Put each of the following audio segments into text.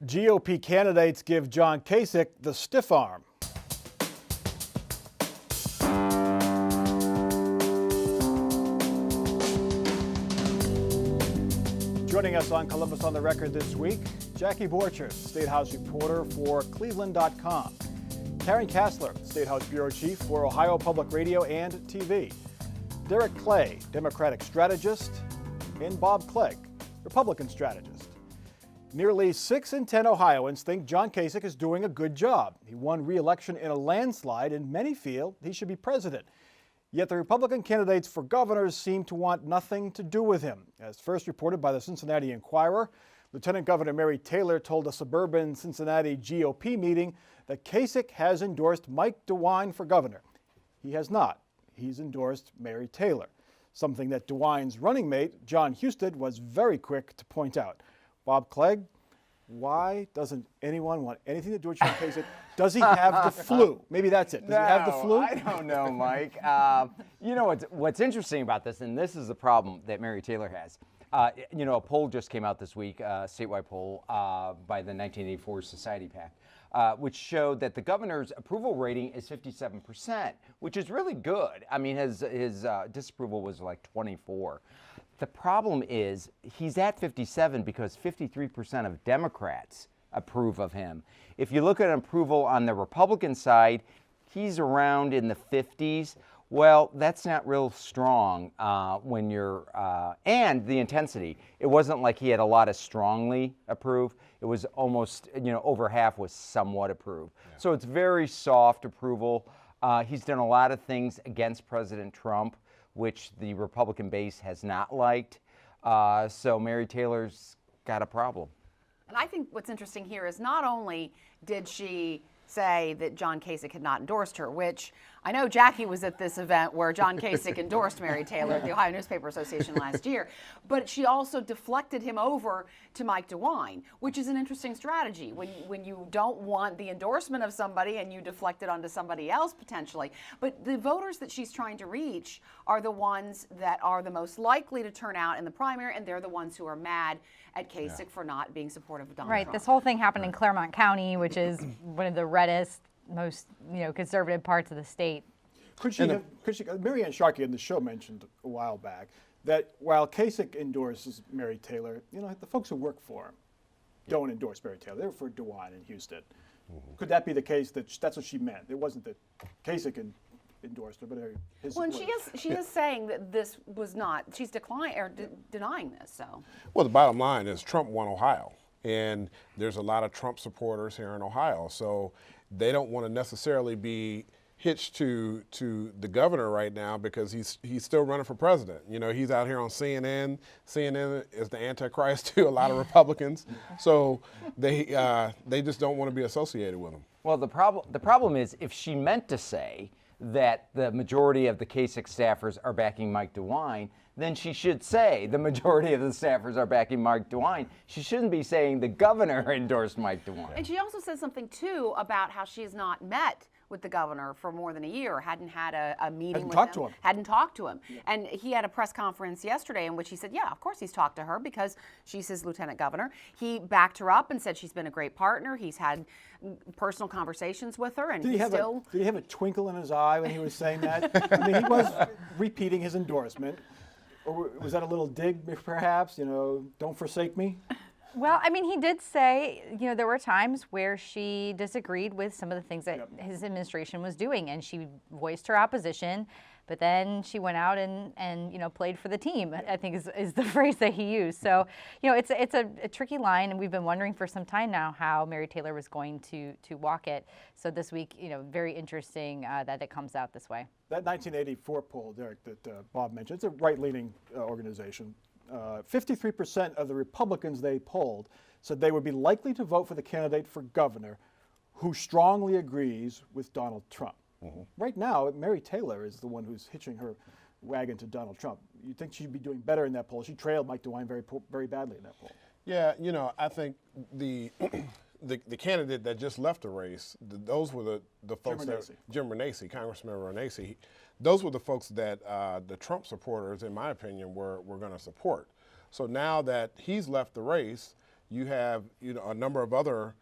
GOP candidates give John Kasich the stiff arm. Joining us on Columbus on the Record this week, Jackie Borchert, State House reporter for Cleveland.com. Karen Kassler, State House bureau chief for Ohio Public Radio and TV. Derek Clay, Democratic strategist, and Bob Clegg, Republican strategist. Nearly 6 in 10 Ohioans think John Kasich is doing a good job. He won re-election in a landslide, and many feel he should be president. Yet the Republican candidates for governors seem to want nothing to do with him. As first reported by the Cincinnati Enquirer, Lieutenant Governor Mary Taylor told a suburban Cincinnati GOP meeting that Kasich has endorsed Mike DeWine for governor. He has not. He's endorsed Mary Taylor, something that DeWine's running mate, John Husted, was very quick to point out. Bob Clegg, why doesn't anyone want anything to do with John Kasich? Does he have the flu? Maybe that's it. Does he have the flu? I don't know, Mike. You know what's interesting about this, and this is the problem that Mary Taylor has. A poll just came out this week, a statewide poll by the 1984 Society PAC, which showed that the governor's approval rating is 57%, which is really good. I mean, his disapproval was like 24. The problem is he's at 57 because 53% of Democrats approve of him. If you look at approval on the Republican side, he's around in the 50s. Well, that's not real strong when you're, and the intensity. It wasn't like he had a lot of strongly approve. It was almost, over half was somewhat approve. Yeah. So it's very soft approval. He's done a lot of things against President Trump, which the Republican base has not liked. So Mary Taylor's got a problem. And I think what's interesting here is not only did she say that John Kasich had not endorsed her, which I know Jackie was at this event where John Kasich endorsed Mary Taylor at the Ohio Newspaper Association last year, but she also deflected him over to Mike DeWine, which is an interesting strategy when you don't want the endorsement of somebody and you deflect it onto somebody else potentially. But the voters that she's trying to reach are the ones that are the most likely to turn out in the primary, and they're the ones who are mad at Kasich for not being supportive of Donald Trump. Right. This whole thing happened in Claremont County, which is one of the reddest, most conservative parts of the state. Could she Mary Ann Sharkey in the show mentioned a while back that while Kasich endorses Mary Taylor, the folks who work for him don't endorse Mary Taylor. They're for DeWine and Husted. Mm-hmm. Could that be the case that's what she meant? It wasn't that Kasich endorsed her, but his. Well, and she is saying that this was not. She's denying this. So. Well, the bottom line is Trump won Ohio, and there's a lot of Trump supporters here in Ohio. So they don't want to necessarily be hitched to the governor right now because he's still running for president. He's out here on CNN. CNN is the Antichrist to a lot of Republicans, so they just don't want to be associated with him. Well, the problem is if she meant to say that the majority of the Kasich staffers are backing Mike DeWine, then she should say the majority of the staffers are backing Mike DeWine. She shouldn't be saying the governor endorsed Mike DeWine. And she also said something, too, about how she has not met with the governor for more than a year, hadn't had a meeting with him. Hadn't talked to him. Yeah. And he had a press conference yesterday in which he said, yeah, of course he's talked to her because she's his lieutenant governor. He backed her up and said she's been a great partner. He's had personal conversations with her. And did he have a twinkle in his eye when he was saying that? I mean, he was repeating his endorsement. Or was that a little dig, perhaps? Don't forsake me? Well, I mean, he did say, there were times where she disagreed with some of the things that his administration was doing, and she voiced her opposition, but then she went out and played for the team, I think is the phrase that he used. So, it's a tricky line, and we've been wondering for some time now how Mary Taylor was going to walk it. So this week, very interesting that it comes out this way. That 1984 poll, Derek, that Bob mentioned, it's a right-leaning organization. 53% of the Republicans they polled said they would be likely to vote for the candidate for governor who strongly agrees with Donald Trump. Mm-hmm. Right now, Mary Taylor is the one who's hitching her wagon to Donald Trump. You'd think she'd be doing better in that poll. She trailed Mike DeWine very badly in that poll. Yeah, I think the candidate that just left the race, those were the folks Jim Renacci, Congressman Renacci. Those were the folks that the Trump supporters, in my opinion, were going to support. So now that he's left the race, you have a number of other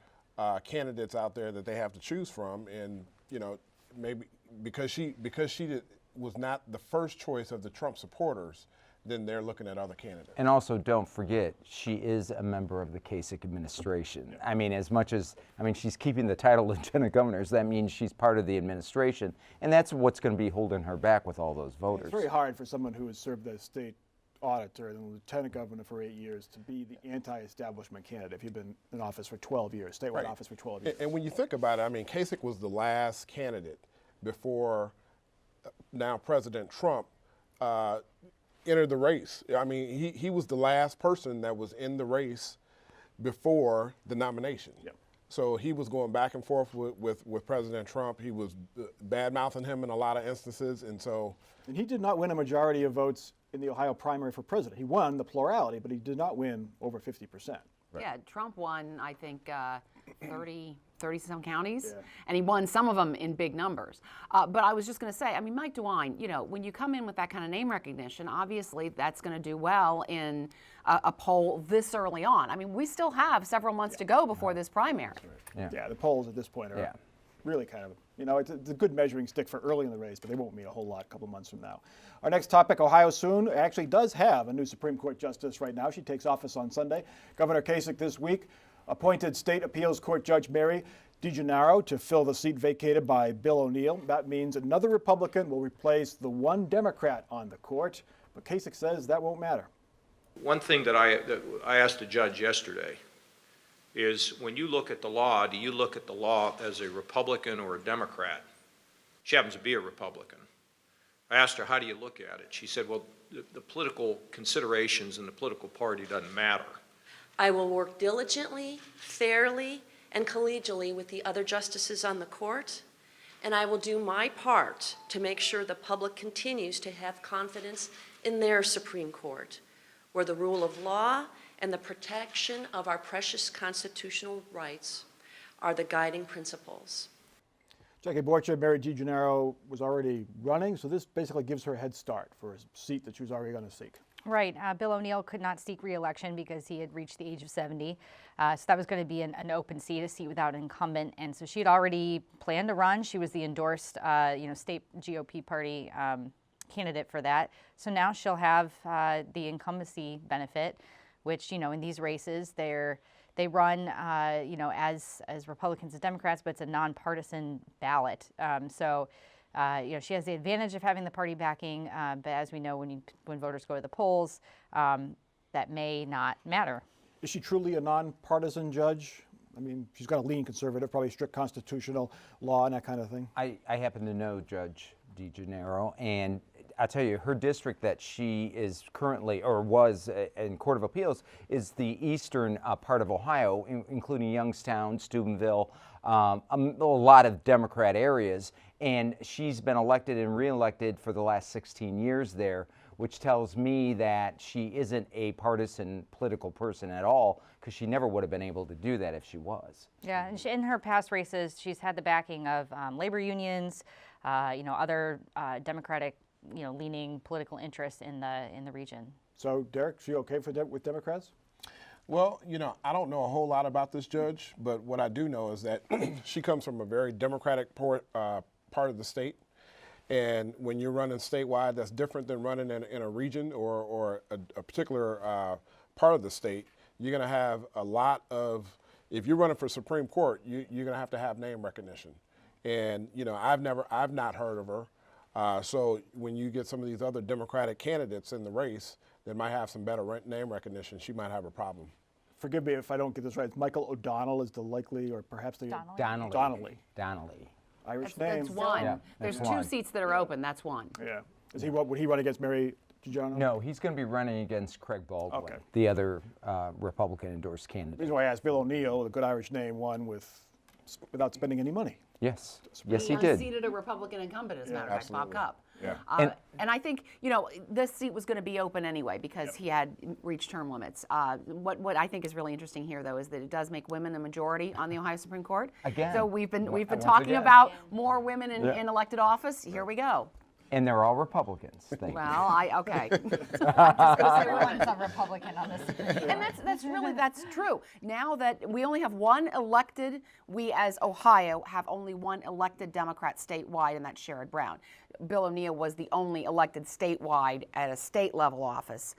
candidates out there that they have to choose from, and maybe because she was not the first choice of the Trump supporters, then they're looking at other candidates. And also, don't forget, she is a member of the Kasich administration. I mean, she's keeping the title lieutenant governor, so that means she's part of the administration, and that's what's going to be holding her back with all those voters. It's very hard for someone who has served as state auditor and lieutenant governor for 8 years to be the anti-establishment candidate if you've been in office for 12 years, statewide office for 12 years. And when you think about it, Kasich was the last candidate before now President Trump entered the race. He was the last person that was in the race before the nomination. Yep. So he was going back and forth with President Trump. He was bad-mouthing him in a lot of instances, and he did not win a majority of votes in the Ohio primary for president. He won the plurality, but he did not win over 50%. Yeah, Trump won, I think, 30-some counties, and he won some of them in big numbers. But I was just going to say, Mike DeWine, when you come in with that kind of name recognition, obviously that's going to do well in a poll this early on. We still have several months to go before this primary. Yeah, the polls at this point are really kind of, it's a good measuring stick for early in the race, but they won't mean a whole lot a couple months from now. Our next topic, Ohio soon actually does have a new Supreme Court justice right now. She takes office on Sunday. Governor Kasich this week appointed State Appeals Court Judge Mary DiGennaro to fill the seat vacated by Bill O'Neill. That means another Republican will replace the one Democrat on the court, but Kasich says that won't matter. One thing that I asked the judge yesterday is, when you look at the law, do you look at the law as a Republican or a Democrat? She happens to be a Republican. I asked her, how do you look at it? She said, well, the political considerations in the political party doesn't matter. I will work diligently, fairly, and collegially with the other justices on the court, and I will do my part to make sure the public continues to have confidence in their Supreme Court, where the rule of law and the protection of our precious constitutional rights are the guiding principles. Jackie Borchert, Mary DiGennaro was already running, so this basically gives her a head start for a seat that she was already going to seek. Right. Bill O'Neill could not seek re-election because he had reached the age of 70. So that was going to be an open seat, a seat without an incumbent. And so she had already planned to run. She was the endorsed, state GOP party candidate for that. So now she'll have the incumbency benefit, which, in these races, they run, as Republicans and Democrats, but it's a nonpartisan ballot. She has the advantage of having the party backing, but as we know, when voters go to the polls, that may not matter. Is she truly a nonpartisan judge? She's got to lean conservative, probably strict constitutional law and that kind of thing. I happen to know Judge DiGennaro, and I'll tell you, her district that she is currently, or was in Court of Appeals, is the eastern part of Ohio, including Youngstown, Steubenville, a lot of Democrat areas, and she's been elected and reelected for the last 16 years there, which tells me that she isn't a partisan political person at all, because she never would have been able to do that if she was. Yeah, and in her past races, she's had the backing of labor unions, other Democratic, leaning political interests in the region. So, Derek, is she okay with Democrats? Well, I don't know a whole lot about this judge, but what I do know is that she comes from a very Democratic part of the state. And when you're running statewide, that's different than running in a region or a particular part of the state. You're going to have a lot of, if you're running for Supreme Court, you're going to have name recognition. And, I've not heard of her. So when you get some of these other Democratic candidates in the race that might have some better name recognition, she might have a problem. Forgive me if I don't get this right. It's Michael O'Donnell is the likely, or perhaps the Donnelly. Irish name. That's one. Yeah, There's that's two one. seats that are open. That's one. Yeah. Would he run against Mary DiGennaro? No, he's going to be running against Craig Baldwin, Okay. the other Republican endorsed The candidate. reason why I asked, Bill O'Neill, the good Irish name, won without spending any money. Yes, yes, he did. Unseated a Republican incumbent, as a matter of fact, Bob absolutely. Cupp. Yeah. And I think, this seat was going to be open anyway because he had reached term limits. What I think is really interesting here, though, is that it does make women a majority on the Ohio Supreme Court. Again. So we've been Once talking again. about more women in elected office. Here we go. And they're all Republicans. Thank you. Well, okay. Everyone's a Republican on this. And that's true. Now that we only have one elected, we as Ohio have only one elected Democrat statewide, and that's Sherrod Brown. Bill O'Neill was the only elected statewide at a state level office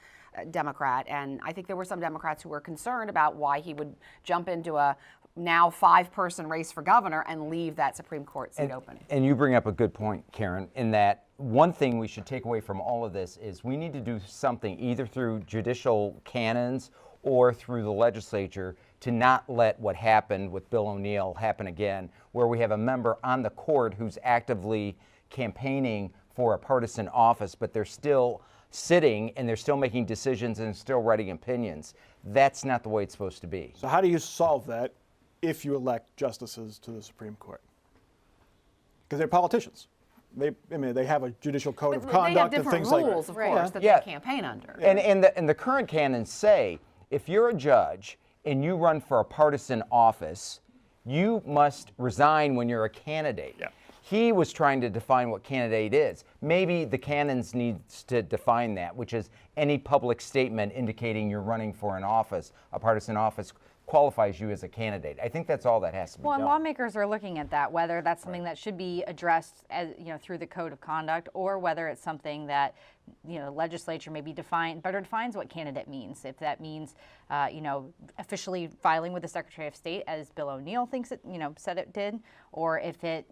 Democrat, and I think there were some Democrats who were concerned about why he would jump into a now 5-person race for governor and leave that Supreme Court seat open. And you bring up a good point, Karen, in that one thing we should take away from all of this is we need to do something either through judicial canons or through the legislature to not let what happened with Bill O'Neill happen again, where we have a member on the court who's actively campaigning for a partisan office, but they're still sitting and they're still making decisions and still writing opinions. That's not the way it's supposed to be. So how do you solve that if you elect justices to the Supreme Court? Because they're politicians. They have a judicial code of conduct and things like that. They have different rules, of course, that Yeah. they campaign under. And the current canons say if you're a judge and you run for a partisan office, you must resign when you're a candidate. Yeah. He was trying to define what candidate is. Maybe the canons needs to define that, which is any public statement indicating you're running for an office, a partisan office, qualifies you as a candidate. I think that's all that has to be Well, and done. lawmakers are looking at that, whether that's something that should be addressed as, through the code of conduct, or whether it's something that, the legislature maybe better defines what candidate means. If that means, officially filing with the Secretary of State, as Bill O'Neill thinks it, said it did, or if it,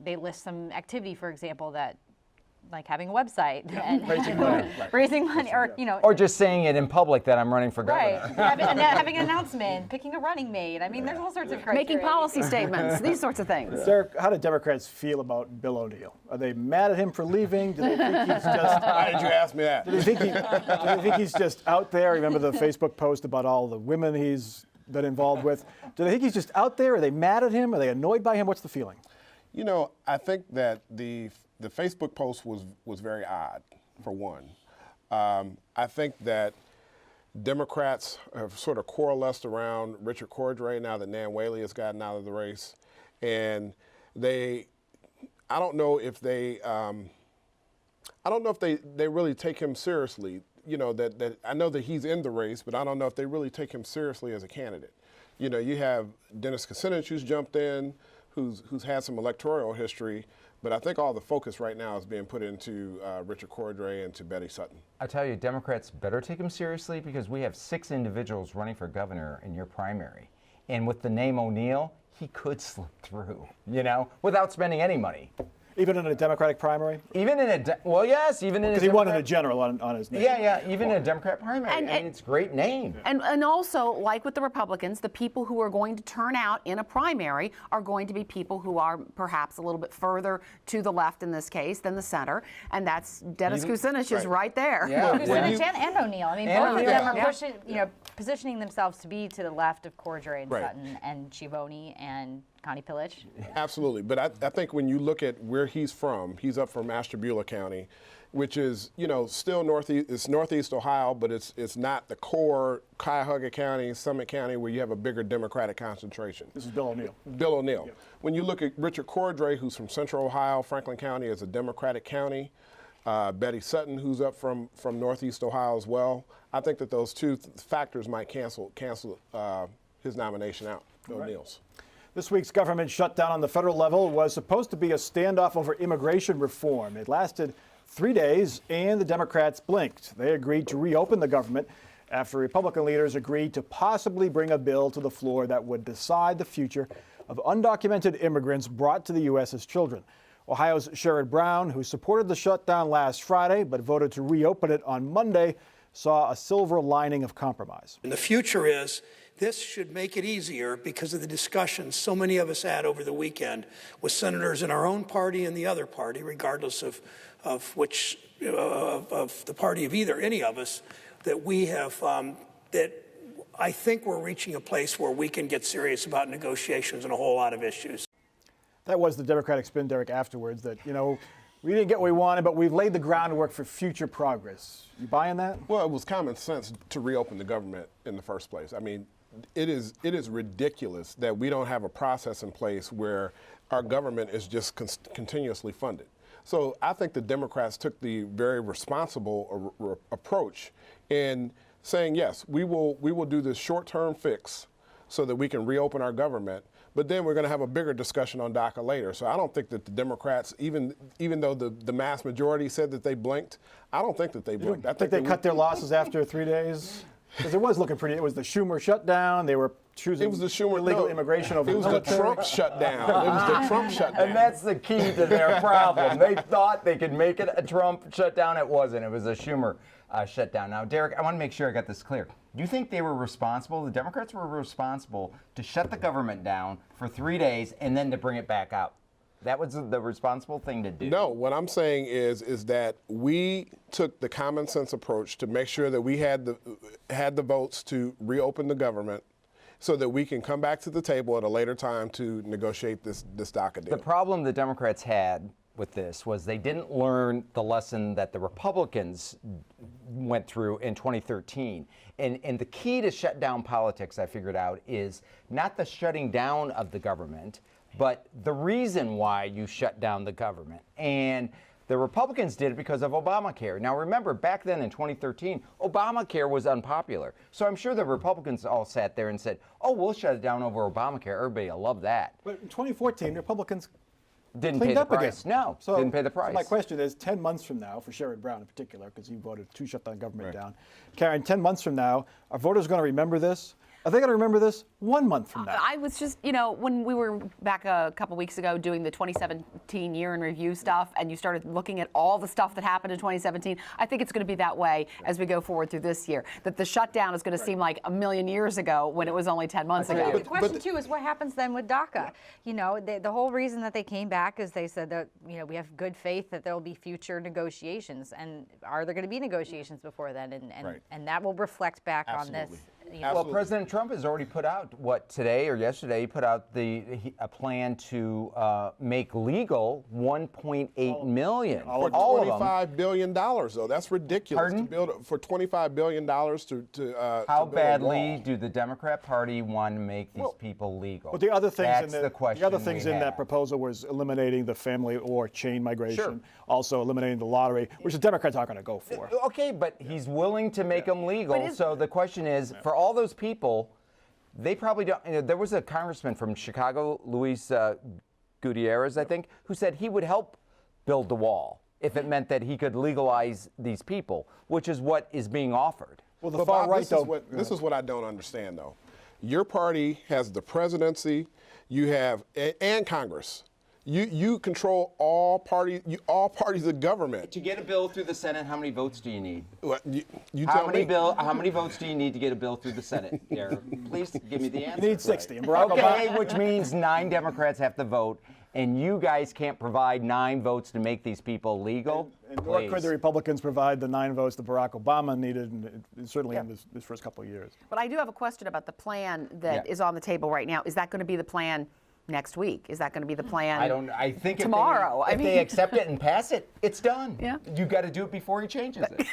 they list some activity, for example, that, like having a website and raising money, or Or just saying it in public that I'm running for governor. right, having an announcement, picking a running mate. I mean, there's all sorts of criteria. Making policy statements, these sorts of things. Derek, how do Democrats feel about Bill O'Neill? Are they mad at him for leaving? Do they think he's just... Why did you ask me that? Do they think he's just out there? Remember the Facebook post about all the women he's been involved with? Do they think he's just out there? Are they mad at him? Are they annoyed by him? What's the feeling? I think that the Facebook post was very odd, for one. I think that Democrats have sort of coalesced around Richard Cordray now that Nan Whaley has gotten out of the race, and I don't know if they really take him seriously. That I know that he's in the race, but I don't know if they really take him seriously as a candidate. You have Dennis Kucinich who's jumped in, who's had some electoral history. But I think all the focus right now is being put into Richard Cordray and to Betty Sutton. I tell you, Democrats better take him seriously because we have 6 individuals running for governor in your primary. And with the name O'Neill, he could slip through, without spending any money. Even in a Democratic primary? Even in even in a Because he won in a general on his name. Yeah, even in a Democrat primary. And it's a great name. And also, like with the Republicans, the people who are going to turn out in a primary are going to be people who are perhaps a little bit further to the left in this case than the center, and that's Dennis Kucinich is right there. Yeah. Kucinich and O'Neill. I mean, both of them are positioning themselves to be to the left of Cordray and Sutton and Schiavone and Connie Pillich. Absolutely, but I think when you look at where he's up from Ashtabula County, which is still northeast Ohio, but it's not the core Cuyahoga County, Summit County, where you have a bigger Democratic concentration. This is Bill O'Neill. Bill O'Neill. Yep. When you look at Richard Cordray, who's from Central Ohio, Franklin County is a Democratic county. Betty Sutton, who's up from northeast Ohio as well. I think that those two factors might cancel his nomination out, O'Neill's. This week's government shutdown on the federal level was supposed to be a standoff over immigration reform. It lasted 3 days, and the Democrats blinked. They agreed to reopen the government after Republican leaders agreed to possibly bring a bill to the floor that would decide the future of undocumented immigrants brought to the U.S. as children. Ohio's Sherrod Brown, who supported the shutdown last Friday but voted to reopen it on Monday, saw a silver lining of compromise. And the future is this should make it easier because of the discussions so many of us had over the weekend with senators in our own party and the other party, regardless of which of the party of any of us, that we have that I think we're reaching a place where we can get serious about negotiations on a whole lot of issues. That was the Democratic spin, Derek, afterwards, that, we didn't get what we wanted, but we've laid the groundwork for future progress. You buying that? Well, it was common sense to reopen the government in the first place. I mean, it is ridiculous that we don't have a process in place where our government is just continuously funded. So I think the Democrats took the very responsible approach in saying, yes, we will do this short-term fix so that we can reopen our government, but then we're going to have a bigger discussion on DACA later. So I don't think that the Democrats, even though the mass majority said that they blinked, I don't think that they blinked. I think they cut their losses after 3 days. Because it was looking pretty. It was the Schumer shutdown. They were choosing It was the Schumer illegal immigration over It was the Trump shutdown. It was the Trump shutdown. And that's the key to their problem. They thought they could make it a Trump shutdown. It wasn't. It was a Schumer shutdown. Now, Derek, I want to make sure I got this clear. Do you think they were responsible, the Democrats were responsible to shut the government down for 3 days and then to bring it back out? That was the responsible thing to do. No, what I'm saying is that we took the common sense approach to make sure that we had the votes to reopen the government so that we can come back to the table at a later time to negotiate this DACA deal. The problem the Democrats had with this was they didn't learn the lesson that the Republicans went through in 2013. And the key to shut down politics, I figured out, is not the shutting down of the government, but the reason why you shut down the government. And the Republicans did it because of Obamacare. Now remember, back then in 2013, Obamacare was unpopular. So I'm sure the Republicans all sat there and said, oh, we'll shut it down over Obamacare. Everybody will love that. But in 2014, Republicans didn't pay cleaned the up price. again. No, So, didn't pay the price. So my question is, 10 months from now, for Sherrod Brown in particular, because he voted to shut the government down. Karen, 10 months from now, are voters going to remember this? Are they going to remember this 1 month from now? I was just, when we were back a couple weeks ago doing the 2017 year in review stuff, and you started looking at all the stuff that happened in 2017, I think it's going to be that way as we go forward through this year. That the shutdown is going to seem like a million years ago when it was only 10 months ago. The question, too, is what happens then with DACA? The whole reason that they came back is they said that, we have good faith that there will be future negotiations. And are there going to be negotiations before then? And that will reflect back on this. Well, President Trump has already put out, today or yesterday, he put out a plan to make legal 1.8 million. For $25 billion, though. That's ridiculous. Pardon? To build for $25 billion to How build a badly wall. do the Democrat Party want to make these people legal? But the other things That's the question the other things we in that have. proposal was eliminating the family or chain migration, Sure. also eliminating the lottery, which the Democrats aren't going to go for. Okay, but he's willing to make them legal. So the question is, for all those people, they probably don't. There was a congressman from Chicago, Luis Gutierrez, I think, who said he would help build the wall if it meant that he could legalize these people, which is what is being offered. Well, the But far Bob, right, this is what I don't understand, though. Your party has the presidency, you have and Congress. You control all parties of government. To get a bill through the Senate, how many votes do you need? You How tell many me. how many votes do you need to get a bill through the Senate? There, please give me the answer. You need 60. And Barack Okay, Obama, which means 9 Democrats have to vote, and you guys can't provide 9 votes to make these people legal. and nor Please. could the Republicans provide the 9 votes that Barack Obama needed, and certainly in this first couple of years. But I do have a question about the plan that Yeah. is on the table right now. Is that going to be the plan next week? Is that going to be the plan? I think tomorrow. If they accept it and pass it, it's done. Yeah. You got to do it before he changes it.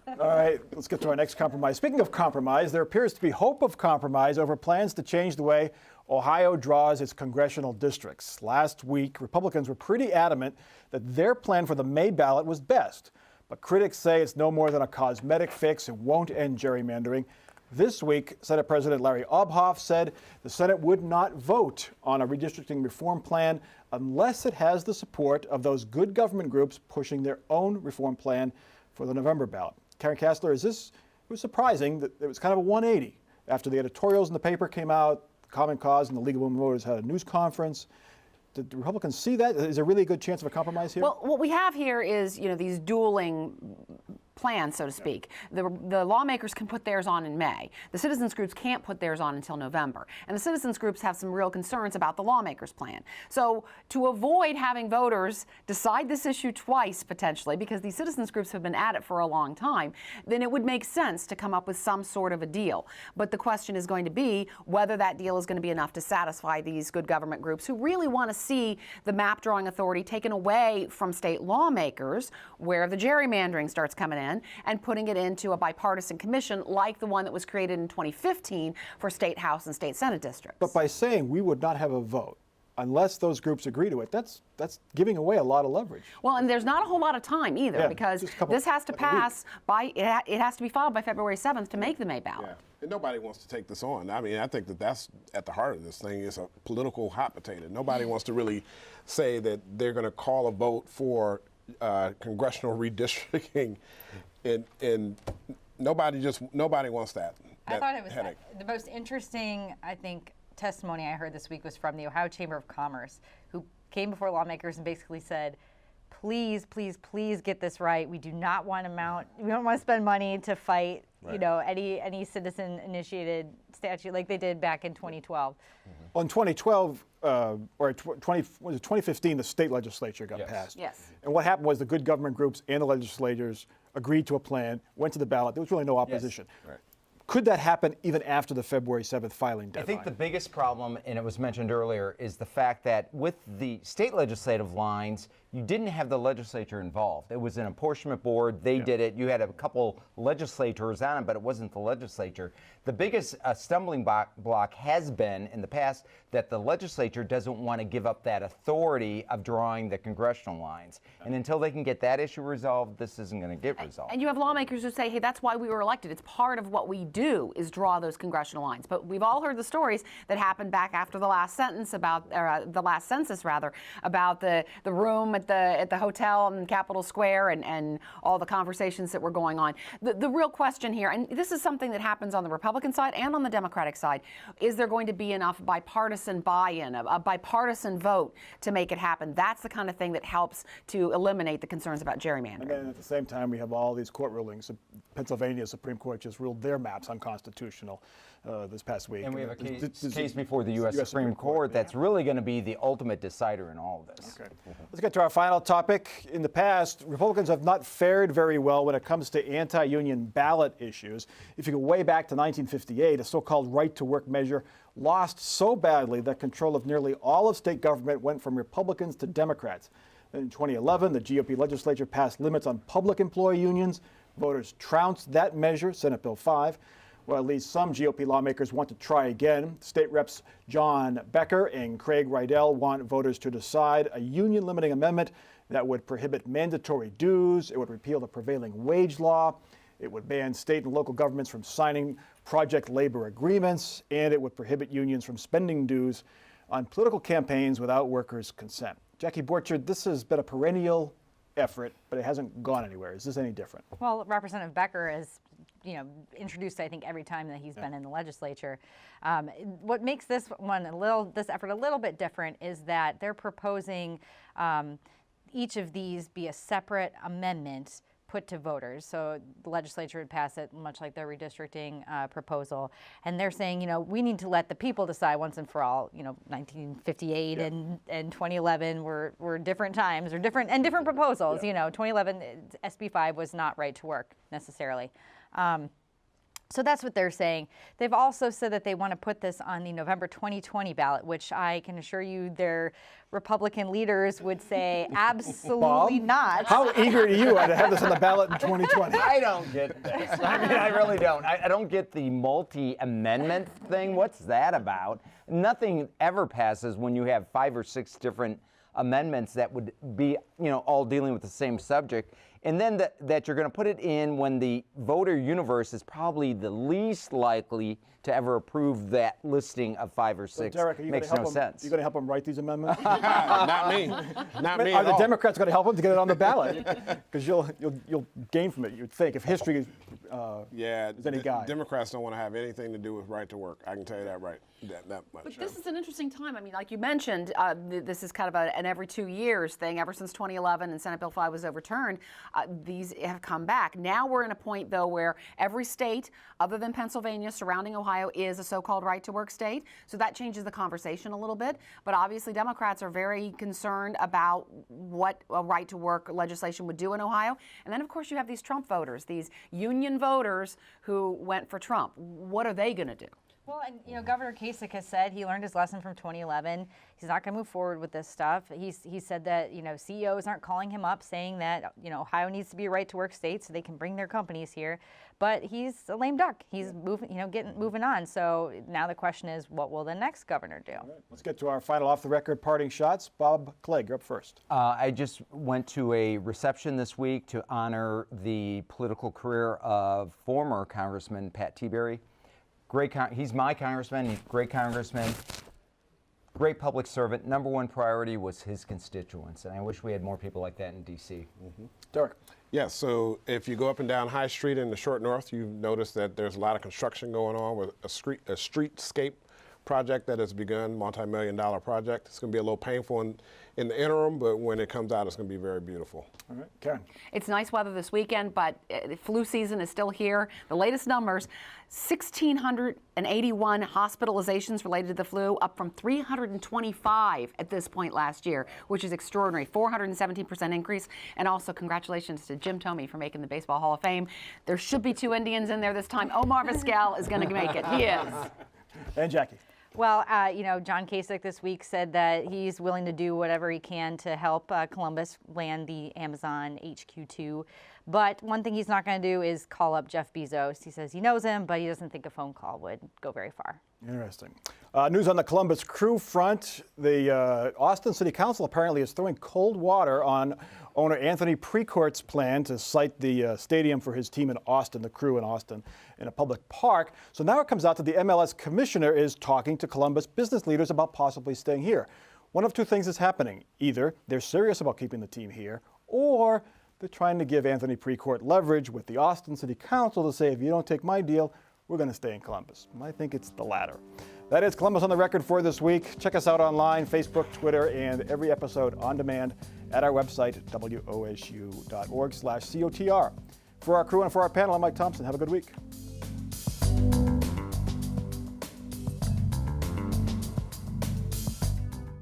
All right, let's get to our next compromise. Speaking of compromise, there appears to be hope of compromise over plans to change the way Ohio draws its congressional districts. Last week, Republicans were pretty adamant that their plan for the May ballot was best, but critics say it's no more than a cosmetic fix and won't end gerrymandering. This week, Senate President Larry Obhoff said the Senate would not vote on a redistricting reform plan unless it has the support of those good government groups pushing their own reform plan for the November ballot. Karen Kassler, it was surprising that it was kind of a 180 after the editorials in the paper came out, Common Cause and the League of Women Voters had a news conference. Did the Republicans see that? Is there really a good chance of a compromise here? Well, what we have here is, these dueling plans, so to speak. The lawmakers can put theirs on in May. The citizens groups can't put theirs on until November. And the citizens groups have some real concerns about the lawmakers' plan. So to avoid having voters decide this issue twice, potentially, because these citizens groups have been at it for a long time, then it would make sense to come up with some sort of a deal. But the question is going to be whether that deal is going to be enough to satisfy these good government groups who really want to see the map drawing authority taken away from state lawmakers, where the gerrymandering starts coming in, and putting it into a bipartisan commission like the one that was created in 2015 for state House and state Senate districts. But by saying we would not have a vote, unless those groups agree to it, that's giving away a lot of leverage. Well, and there's not a whole lot of time either, Yeah, because just a couple- this has to like a week. pass by, it has to be filed by February 7th to make the May ballot. Yeah. And nobody wants to take this on. I mean, I think that that's at the heart of this thing is a political hot potato. Nobody wants to really say that they're going to call a vote for congressional redistricting, and nobody wants that. I thought it was headache. the most interesting, I think, testimony I heard this week was from the Ohio Chamber of Commerce, who came before lawmakers and basically said, please, please, please get this right. We do not want we don't want to spend money to fight, you know, any citizen-initiated statute like they did back in 2012. Well, in 2012, or 2015, the state legislature got passed. Yes. And what happened was the good government groups and the legislators agreed to a plan, went to the ballot. There was really no opposition. Right. Could that happen even after the February 7th filing deadline? I think the biggest problem, and it was mentioned earlier, is the fact that with the state legislative lines, you didn't have the legislature involved. It was an apportionment board. They did it. You had a couple legislators on it, but it wasn't the legislature. The biggest stumbling block has been in the past that the legislature doesn't want to give up that authority of drawing the congressional lines. And until they can get that issue resolved, this isn't going to get resolved. And you have lawmakers who say, hey, that's why we were elected. It's part of what we do is draw those congressional lines. But we've all heard the stories that happened back after the last census about the room at the hotel in Capitol Square and all the conversations that were going on. The real question here, and this is something that happens on the Republican side and on the Democratic side, is there going to be enough bipartisan buy-in, a bipartisan vote to make it happen? That's the kind of thing that helps to eliminate the concerns about gerrymandering. And then at the same time, we have all these court rulings. Pennsylvania Supreme Court just ruled their maps unconstitutional this past week. And we have a case before the U.S. Supreme Court yeah. that's really going to be the ultimate decider in all of this. Okay. Let's get to our final topic. In the past, Republicans have not fared very well when it comes to anti-union ballot issues. If you go way back to 1958, a so-called right-to-work measure lost so badly that control of nearly all of state government went from Republicans to Democrats. Then in 2011, the GOP legislature passed limits on public employee unions. Voters trounced that measure, Senate Bill 5. Well, at least some GOP lawmakers want to try again. State Reps John Becker and Craig Rydell want voters to decide a union-limiting amendment that would prohibit mandatory dues. It would repeal the prevailing wage law. It would ban state and local governments from signing project labor agreements, and it would prohibit unions from spending dues on political campaigns without workers' consent. Jackie Borchard, this has been a perennial effort, but it hasn't gone anywhere. Is this any different? Well, Representative Becker has, introduced, I think, every time that he's been in the legislature. What makes this effort a little bit different is that they're proposing each of these be a separate amendment put to voters. So the legislature would pass it, much like their redistricting proposal. And they're saying, we need to let the people decide once and for all. 1958 and 2011 were different times or different proposals. 2011 SB 5 was not right to work necessarily. So that's what they're saying. They've also said that they want to put this on the November 2020 ballot, which I can assure you their Republican leaders would say absolutely Bob, not. How eager are you to have this on the ballot in 2020? I don't get this. I mean, I really don't. I don't get the multi-amendment thing. What's that about? Nothing ever passes when you have 5 or 6 different amendments that would be, all dealing with the same subject. And then that you're going to put it in when the voter universe is probably the least likely to ever approve that listing of 5 or 6. Derek, are you makes no sense. You're going to help them write these amendments? Not me. Not me Are at the all. Democrats going to help them to get it on the ballot? Because you'll gain from it, you'd think, if history is any guide. Democrats don't want to have anything to do with right to work. I can tell you that that much. But this is an interesting time. I mean, like you mentioned, this is kind of an every 2 years thing. Ever since 2011 and Senate Bill 5 was overturned, these have come back. Now we're in a point, though, where every state, other than Pennsylvania, surrounding Ohio, is a so-called right-to-work state. So that changes the conversation a little bit. But obviously, Democrats are very concerned about what a right-to-work legislation would do in Ohio. And then, of course, you have these Trump voters, these union voters who went for Trump. What are they going to do? Well, and Governor Kasich has said he learned his lesson from 2011. He's not going to move forward with this stuff. He said that CEOs aren't calling him up saying that Ohio needs to be a right-to-work state so they can bring their companies here. But he's a lame duck. He's moving on. So now the question is, what will the next governor do? Let's get to our final off-the-record parting shots. Bob Clegg, you're up first. I just went to a reception this week to honor the political career of former Congressman Pat Tiberi. He's my congressman. He's a great congressman, great public servant. Number one priority was his constituents, and I wish we had more people like that in D.C. Derek. Yeah, so if you go up and down High Street in the short north, you've noticed that there's a lot of construction going on with a streetscape project that has begun, multi-million-dollar project. It's going to be a little painful in the interim, but when it comes out, it's going to be very beautiful. All right, Karen. It's nice weather this weekend, but flu season is still here. The latest numbers, 1,681 hospitalizations related to the flu, up from 325 at this point last year, which is extraordinary, 417% increase. And also congratulations to Jim Thome for making the Baseball Hall of Fame. There should be 2 Indians in there this time. Omar Vizquel is going to make it. He is. And Jackie. Well, John Kasich this week said that he's willing to do whatever he can to help Columbus land the Amazon HQ2. But one thing he's not going to do is call up Jeff Bezos. He says he knows him, but he doesn't think a phone call would go very far. Interesting. News on the Columbus Crew front. The Austin City Council apparently is throwing cold water on owner Anthony Precourt's plan to site the stadium for his team in Austin, the Crew in Austin, in a public park. So now it comes out that the MLS commissioner is talking to Columbus business leaders about possibly staying here. One of two things is happening. Either they're serious about keeping the team here, or they're trying to give Anthony Precourt leverage with the Austin City Council to say, if you don't take my deal, we're going to stay in Columbus. I think it's the latter. That is Columbus on the Record for this week. Check us out online, Facebook, Twitter, and every episode on demand at our website, wosu.org/COTR. For our crew and for our panel, I'm Mike Thompson. Have a good week.